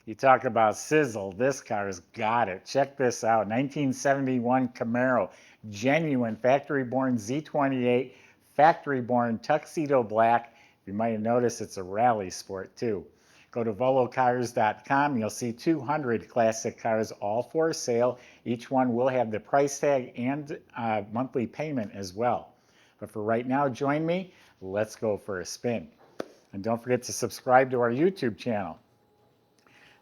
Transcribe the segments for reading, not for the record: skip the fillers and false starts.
You talk about Sizzle, this car's got it. Check this out, 1971 Camaro, genuine factory-born Z28, factory-born Tuxedo Black. You might have noticed it's a rally sport too. Go to volocars.com, you'll see 200 classic cars, all for sale. Each one will have the price tag and monthly payment as well. But for right now, join me. Let's go for a spin. And don't forget to subscribe to our YouTube channel.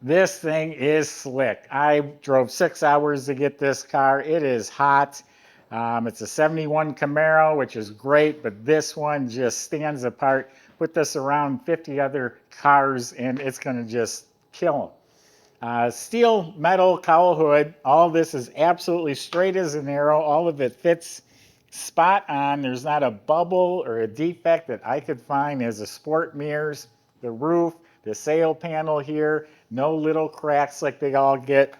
This thing is slick. I drove 6 hours to get this car. It is hot. It's a 71 Camaro, which is great, but this one just stands apart. Put this around 50 other cars and it's going to just kill them. Steel metal cowl hood. All this is absolutely straight as an arrow. All of it fits spot on. There's not a bubble or a defect that I could find. There's the sport mirrors, the roof, the sail panel here, no little cracks like they all get.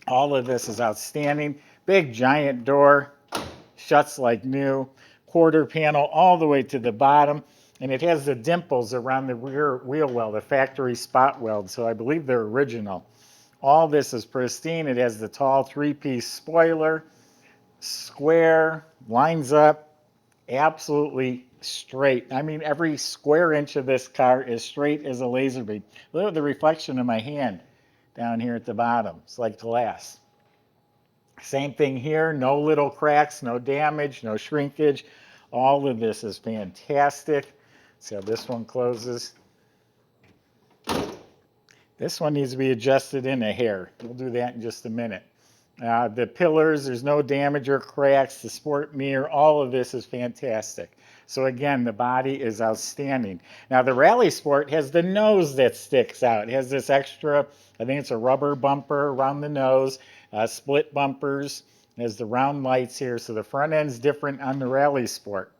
All of this is outstanding. Big giant door, shuts like new. Quarter panel all the way to the bottom. And it has the dimples around the rear wheel well, the factory spot weld. So I believe they're original. All this is pristine. It has the tall 3-piece spoiler, square, lines up, absolutely straight. I mean, every square inch of this car is straight as a laser beam. Look at the reflection of my hand down here at the bottom. It's like glass. Same thing here, no little cracks, no damage, no shrinkage. All of this is fantastic. See how this one closes. This one needs to be adjusted in a hair. We'll do that in just a minute. The pillars, there's no damage or cracks. The sport mirror, all of this is fantastic. So again, the body is outstanding. Now the Rally Sport has the nose that sticks out. It has this extra, I think it's a rubber bumper around the nose, split bumpers. It has the round lights here, so the front end's different on the Rally Sport.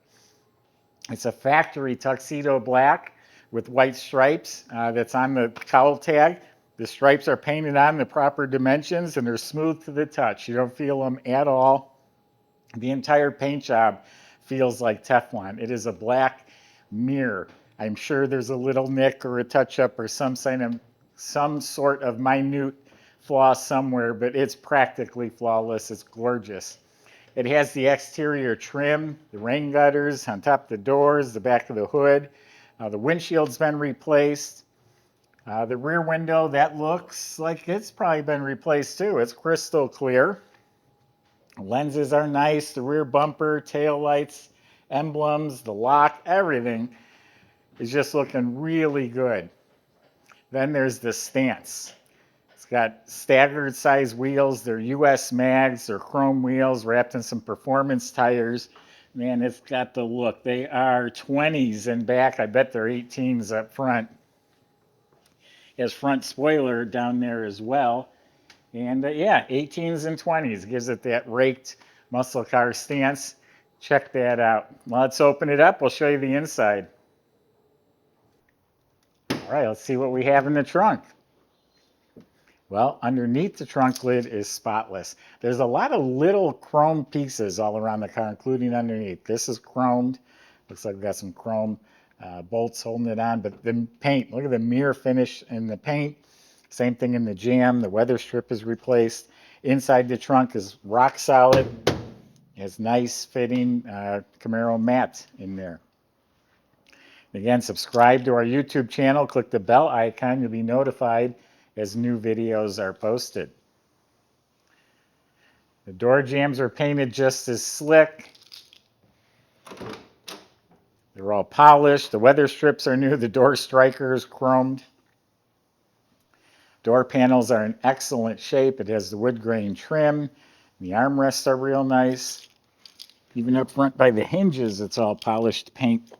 It's a factory Tuxedo Black with white stripes that's on the cowl tag. The stripes are painted on the proper dimensions and they're smooth to the touch. You don't feel them at all. The entire paint job feels like Teflon. It is a black mirror. I'm sure there's a little nick or a touch-up or some sort of minute flaw somewhere, but it's practically flawless. It's gorgeous. It has the exterior trim, the rain gutters on top of the doors, the back of the hood. The windshield's been replaced. The rear window, that looks like it's probably been replaced too. It's crystal clear. Lenses are nice. The rear bumper, tail lights, emblems, the lock, everything is just looking really good. Then there's the stance. It's got staggered size wheels. They're US mags. They're chrome wheels wrapped in some performance tires. Man, it's got the look. They are 20s in back. I bet they're 18s up front. It has front spoiler down there as well. And yeah, 18s and 20s gives it that raked muscle car stance. Check that out. Let's open it up. We'll show you the inside. All right, let's see what we have in the trunk. Well, underneath the trunk lid is spotless. There's a lot of little chrome pieces all around the car, including underneath. This is chromed. Looks like we've got some chrome bolts holding it on, but the paint, look at the mirror finish in the paint. Same thing in the jam. The weather strip is replaced. Inside the trunk is rock solid. It has nice fitting Camaro mat in there. Again, subscribe to our YouTube channel. Click the bell icon. You'll be notified as new videos are posted. The door jambs are painted just as slick. They're all polished. The weather strips are new. The door striker is chromed. Door panels are in excellent shape. It has the wood grain trim. The armrests are real nice. Even up front by the hinges, it's all polished paint.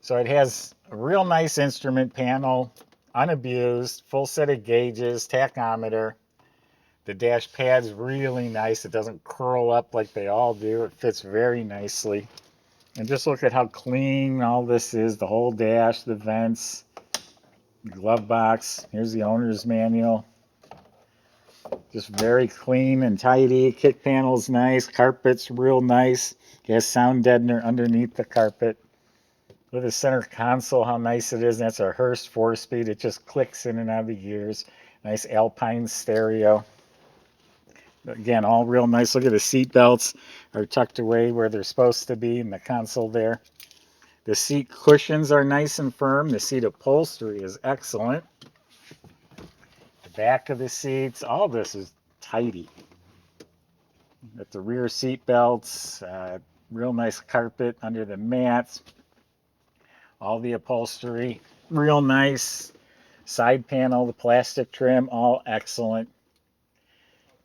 So it has a real nice instrument panel, unabused, full set of gauges, tachometer. The dash pad's really nice. It doesn't curl up like they all do. It fits very nicely. And just look at how clean all this is. The whole dash, the vents, the glove box. Here's the owner's manual. Just very clean and tidy. Kick panel's nice. Carpet's real nice. It has sound deadener underneath the carpet. Look at the center console, how nice it is. And that's a Hurst 4-speed. It just clicks in and out of the gears. Nice Alpine stereo. Again, all real nice. Look at the seat belts are tucked away where they're supposed to be in the console there. The seat cushions are nice and firm. The seat upholstery is excellent. The back of the seats, all this is tidy. Got the rear seat belts, real nice carpet under the mats. All the upholstery, real nice. Side panel, the plastic trim, all excellent.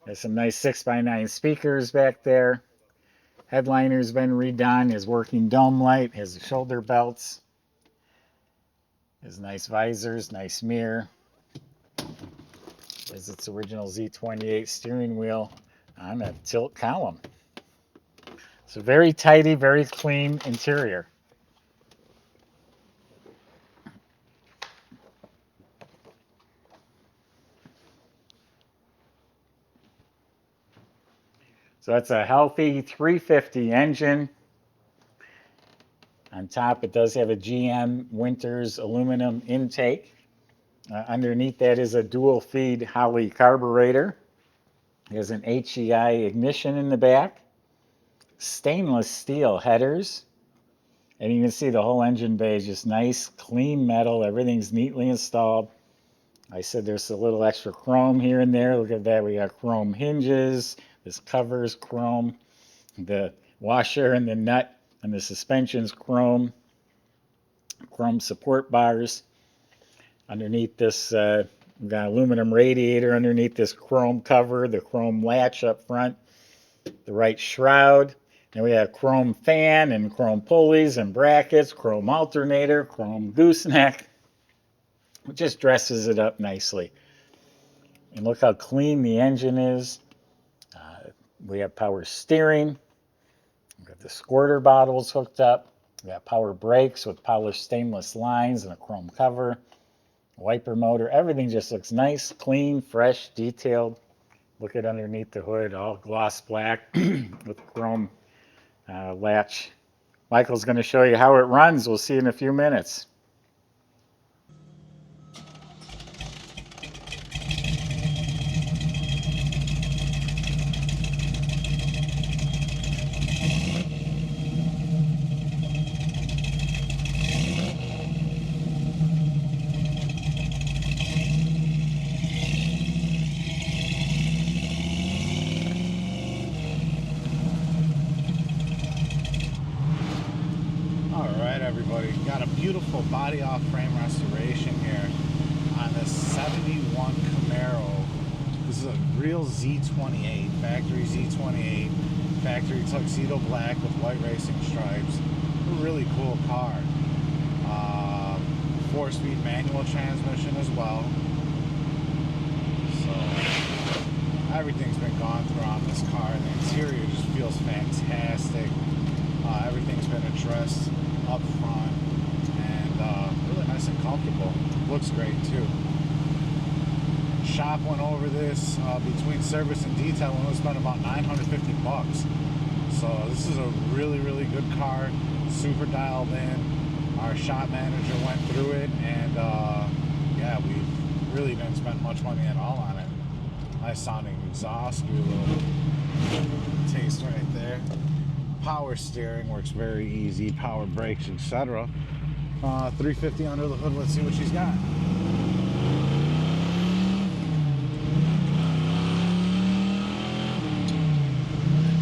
There's some nice 6x9 speakers back there. Headliner's been redone. His working dome light, his shoulder belts, his nice visors, nice mirror. There's its original Z28 steering wheel on a tilt column. So very tidy, very clean interior. So that's a healthy 350 engine. On top, it does have a GM Winters aluminum intake. Underneath that is a dual feed Holley carburetor. There's an HEI ignition in the back. Stainless steel headers. And you can see the whole engine bay is just nice, clean metal. Everything's neatly installed. I said there's a little extra chrome here and there. Look at that. We got chrome hinges. This cover's chrome. The washer and the nut and the suspension's chrome. Chrome support bars. Underneath this, we've got aluminum radiator underneath this chrome cover, the chrome latch up front, the right shroud. Then we have chrome fan and chrome pulleys and brackets, chrome alternator, chrome gooseneck. It just dresses it up nicely. And look how clean the engine is. We have power steering. We've got the squirter bottles hooked up. We got power brakes with polished stainless lines and a chrome cover. Wiper motor. Everything just looks nice, clean, fresh, detailed. Look at underneath the hood, all gloss black with chrome latch. Michael's going to show you how it runs. We'll see in a few minutes. Everybody, got a beautiful body off frame restoration here on this 71 Camaro. This is a real Z28, factory Z28, factory Tuxedo Black with white racing stripes. A really cool car. 4-speed manual transmission as well. So everything's been gone through on this car. The interior just feels fantastic. Everything's been addressed up front and really nice and comfortable. Looks great too. Shop went over this between service and detail and we spent about $950. So this is a really good car, super dialed in. Our shop manager went through it and yeah, we really didn't spend much money at all on it. Nice sounding exhaust, give you a little taste right there. Power steering works very easy, power brakes, etc. 350 under the hood. Let's see what she's got.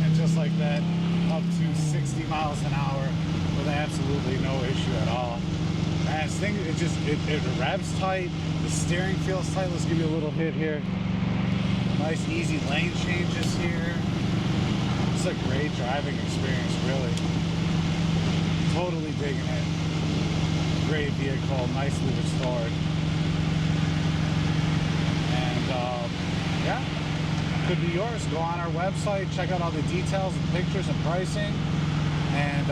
And just like that, up to 60 miles an hour with absolutely no issue at all. And this thing, it revs tight. The steering feels tight. Let's give you a little hit here. Nice easy lane changes here. It's a great driving experience, really. Totally digging it. Great vehicle, nicely restored. And yeah, could be yours. Go on our website, check out all the details and pictures and pricing. And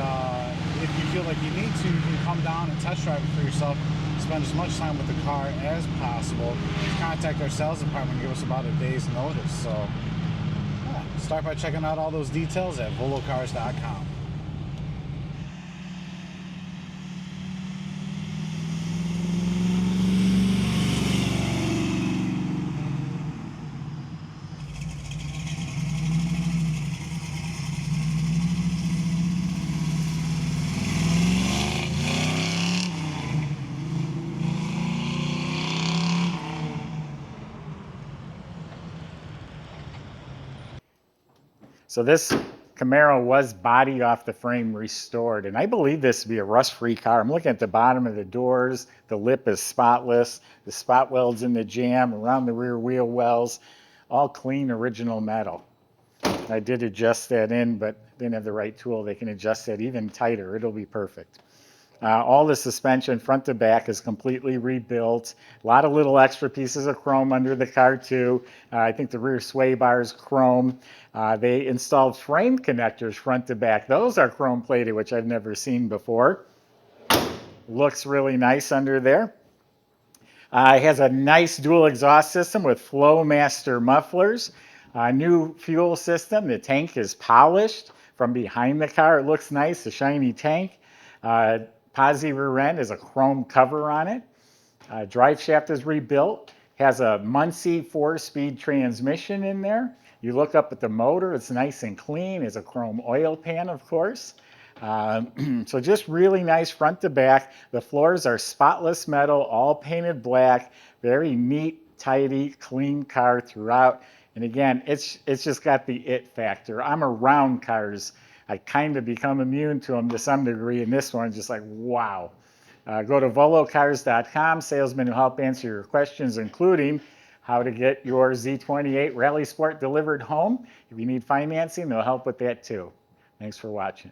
if you feel like you need to, you can come down and test drive it for yourself. Spend as much time with the car as possible. Contact our sales department and give us about a day's notice. So start by checking out all those details at volocars.com. So this Camaro was body off the frame restored, and I believe this to be a rust-free car. I'm looking at the bottom of the doors. The lip is spotless. The spot welds in the jamb, around the rear wheel wells, all clean original metal. I did adjust that in, but didn't have the right tool. They can adjust that even tighter. It'll be perfect. All the suspension front to back is completely rebuilt. A lot of little extra pieces of chrome under the car too. I think the rear sway bar is chrome. They installed frame connectors front to back. Those are chrome plated, which I've never seen before. Looks really nice under there. It has a nice dual exhaust system with Flowmaster mufflers. New fuel system. The tank is polished from behind the car. It looks nice, a shiny tank. Posi rear end is a chrome cover on it. Drive shaft is rebuilt. Has a Muncie 4-speed transmission in there. You look up at the motor, it's nice and clean. It's a chrome oil pan, of course. So just really nice front to back. The floors are spotless metal, all painted black. Very neat, tidy, clean car throughout. And again, it's just got the it factor. I'm around cars. I kind of become immune to them to some degree, and this one's just like, wow. Go to volocars.com, salesmen who help answer your questions, including how to get your Z28 Rally Sport delivered home. If you need financing, they'll help with that too. Thanks for watching.